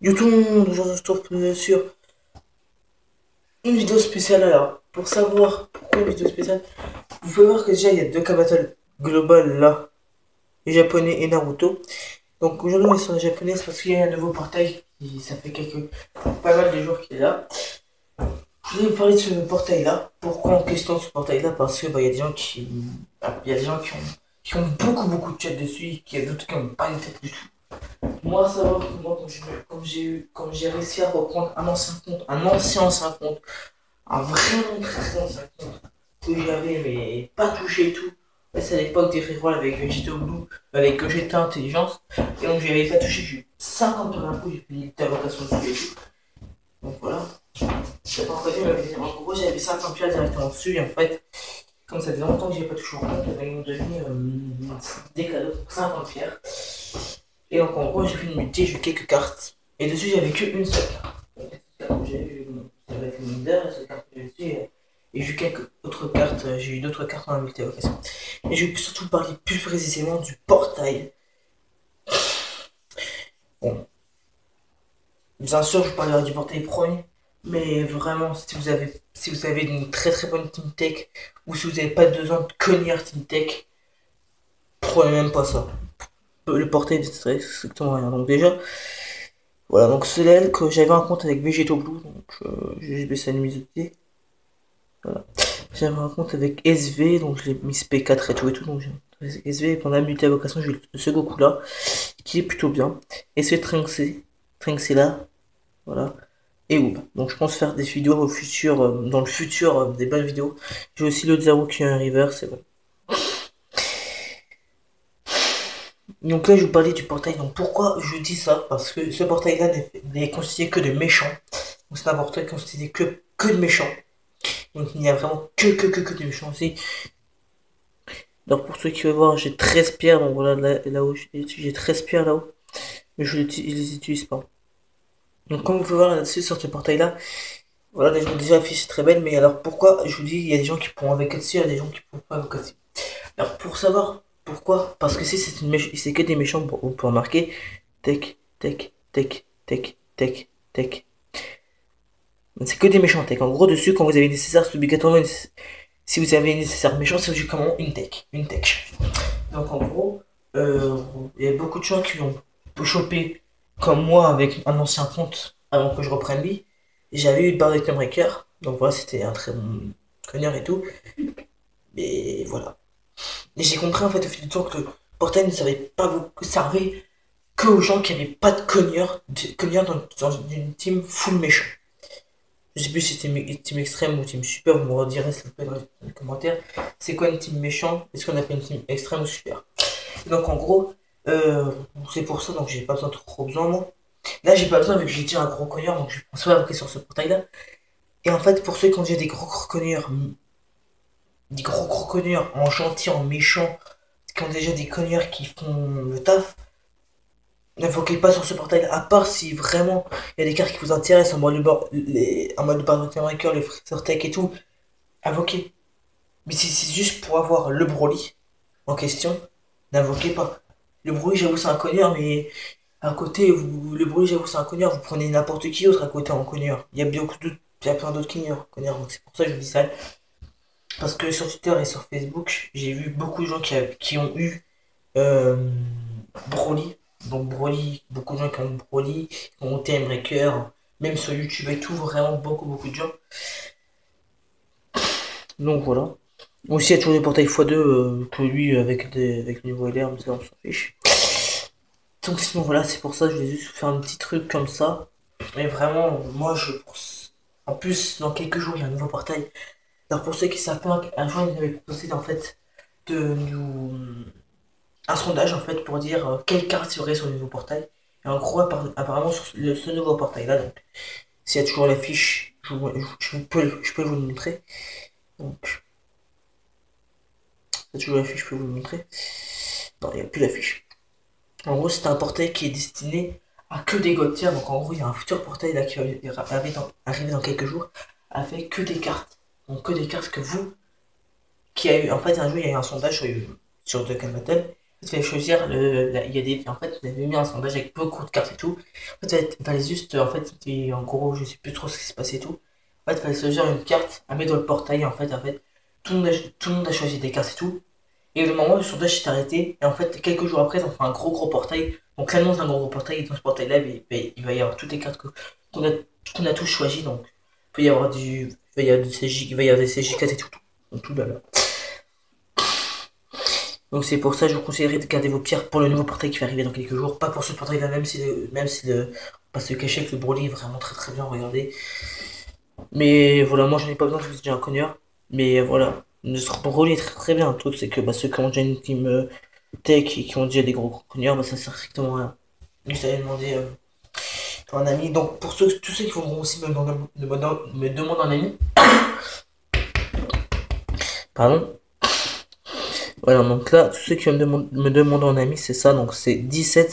YouTube, aujourd'hui je trouve sur une vidéo spéciale alors. Pour savoir pourquoi une vidéo spéciale, vous pouvez voir que déjà il y a deux Kabattle global là, les japonais et Naruto. Donc aujourd'hui on est sur les japonais, c'est parce qu'il y a un nouveau portail qui ça fait pas mal de jours qu'il est là. Je voulais vous parler de ce portail là. Pourquoi en question ce portail là? Parce que il y a des gens il y a des gens qui ont beaucoup de chat dessus, et qui a d'autres qui n'ont pas une tête du tout. Moi, ça va, moi, comme j'ai réussi à reprendre un ancien compte, un vraiment très ancien compte que j'avais mais pas touché et tout. C'est à l'époque des free roll avec Vegeta Blue, avec Vegeta Intelligence. Et donc j'avais pas touché, j'ai eu 50 d'un coup, j'ai payé ta vocation dessus et tout. Donc voilà. C'est pas encore dit, mais en gros j'avais 50 pièces directement dessus et en fait, comme ça faisait longtemps que j'avais pas touché au compte, ils m'ont donné des cadeaux pour 50 pierres. Et donc en gros j'ai fait une multi, j'ai eu quelques cartes. Et dessus j'avais qu'une seule carte. J'avais fait une leader, cette carte que j'ai dessus. Et j'ai eu quelques autres cartes, j'ai eu d'autres cartes dans la multi-occasion. Et je vais surtout parler plus précisément du portail. Bon, bien sûr, je parlerai du portail premier, mais vraiment, si vous avez une très bonne team tech, ou si vous n'avez pas besoin de cogner team tech, prenez même pas ça. Le portail de stress, c'est strictement rien. Donc déjà, voilà, donc c'est là que j'avais un compte avec Vegeto Blue, donc j'ai baissé la luminosité. Voilà. J'avais un compte avec SV, donc je l'ai mis P4 et donc j'ai SV, pendant la multi-invocation, j'ai eu ce Goku là, qui est plutôt bien. Et c'est Trinxé là, voilà. Et Oob. Donc je pense faire des vidéos au futur, dans le futur, des bonnes vidéos. J'ai aussi le Zero qui est un river, c'est bon. Donc là je vous parlais du portail, donc pourquoi je dis ça? Parce que ce portail là n'est constitué que de méchants. Donc c'est un portail constitué que de méchants. Donc il n'y a vraiment que de méchants aussi. Alors pour ceux qui veulent voir, j'ai 13 pierres, donc voilà là où j'ai 13 pierres là-haut, mais je les utilise pas. Donc comme vous pouvez voir là-dessus sur ce portail-là, voilà déjà la fiche est très belle, mais alors pourquoi je vous dis il y a des gens qui pourront avec dessus, il y a des gens qui pourront pas avec dessus. Alors pour savoir pourquoi, parce que si c'est que des méchants, vous pouvez marquer tech, tech. C'est que des méchants tech. En gros dessus quand vous avez nécessaire, c'est obligatoirement si vous avez nécessaire méchant, c'est obligatoirement une tech. Donc en gros, euh, il y a beaucoup de gens qui ont chopé comme moi avec un ancien compte avant que je reprenne lui. J'avais eu Barret Breaker, donc voilà, c'était un très bon connard et tout. Mais voilà. Et j'ai compris en fait au fil du temps que le portail ne servait pas beaucoup, servait que aux gens qui n'avaient pas de cogneur dans une team full méchant. Je sais plus si c'était team extrême ou team super, vous me redirez s'il vous plaît dans les commentaires. C'est quoi une team méchant? Est-ce qu'on appelle une team extrême ou super? Donc en gros, euh, c'est pour ça, donc j'ai pas besoin trop besoin moi. Là j'ai pas besoin vu que j'ai déjà un gros cogneur, donc je pense pas invoquer sur ce portail là. Et en fait pour ceux qui ont déjà des gros cogneurs, des gros cogneurs en gentil, en méchant, qui ont déjà des cogneurs qui font le taf, n'invoquez pas sur ce portail à part si vraiment il y a des cartes qui vous intéressent en mode Barometer Breaker, le Freezer Tech et tout, invoquez. Mais si c'est juste pour avoir le Broly en question, n'invoquez pas. Le Broly j'avoue c'est un cogneur, mais à côté, le bruit, j'avoue, c'est un cogneur. Vous prenez n'importe qui d'autre à côté en cogneur. Il y a plein d'autres cogneurs. Donc c'est pour ça que je dis ça. Parce que sur Twitter et sur Facebook, j'ai vu beaucoup de gens qui ont eu euh, Broly. Donc Broly, beaucoup de gens qui ont Broly, qui ont TM Breaker, même sur YouTube et tout, vraiment beaucoup de gens. Donc voilà. Aussi, il y a toujours des portails x2 que lui avec le niveau LR, mais ça on s'en fiche. Donc sinon voilà, c'est pour ça que je vais juste faire un petit truc comme ça. Mais vraiment, moi je pense. En plus, dans quelques jours, il y a un nouveau portail. Alors pour ceux qui savent pas, un jour il avait proposé en fait de nous un sondage en fait pour dire quelle carte il y aurait sur le nouveau portail. Et en gros, apparemment sur ce nouveau portail là, donc s'il y a toujours l'affiche, je peux vous le montrer. Donc, s'il y a toujours l'affiche, je peux vous le montrer. Non, il n'y a plus l'affiche. En gros, c'est un portail qui est destiné à que des god tiers. Donc en gros, il y a un futur portail là qui va arriver dans quelques jours avec que des cartes. Donc que des cartes que vous qui a eu. En fait, un jour, il y a eu un sondage sur The Battle tu vas choisir il y a des, en fait, vous avez mis un sondage avec beaucoup de cartes et tout. En fait, il fallait juste, en fait, en gros, je sais plus trop ce qui s'est passé et tout. En fait, il fallait choisir une carte à mettre dans le portail, en fait, tout le monde a choisi des cartes et tout. Et le moment où le sondage s'est arrêté, et en fait, quelques jours après, on fait un gros portail. Donc, l'annonce d'un gros portail, et dans ce portail-là, il va y avoir toutes les cartes qu'on a, qu'on a tous choisies. Donc, il peut y avoir il va y avoir du CJ, il va y avoir des CJ4 et tout. Donc, tout là, là. Donc c'est pour ça que je vous conseillerais de garder vos pierres pour le nouveau portail qui va arriver dans quelques jours. Pas pour ce portail là, même si le, pas se cacher que le Broly est vraiment très bien, regardez. Mais voilà, moi j'en ai pas besoin, je vous ai déjà un cogneur. Mais voilà, notre Broly est très bien. Le truc c'est que ceux qui ont déjà une team tech et qui ont déjà des gros cogneurs, ça sert strictement à rien. Juste à aller demander à un ami. Donc pour tous ceux qui voudront aussi me demander un ami, pardon. Voilà, donc là, tous ceux qui me demandent un ami, c'est ça, donc c'est 17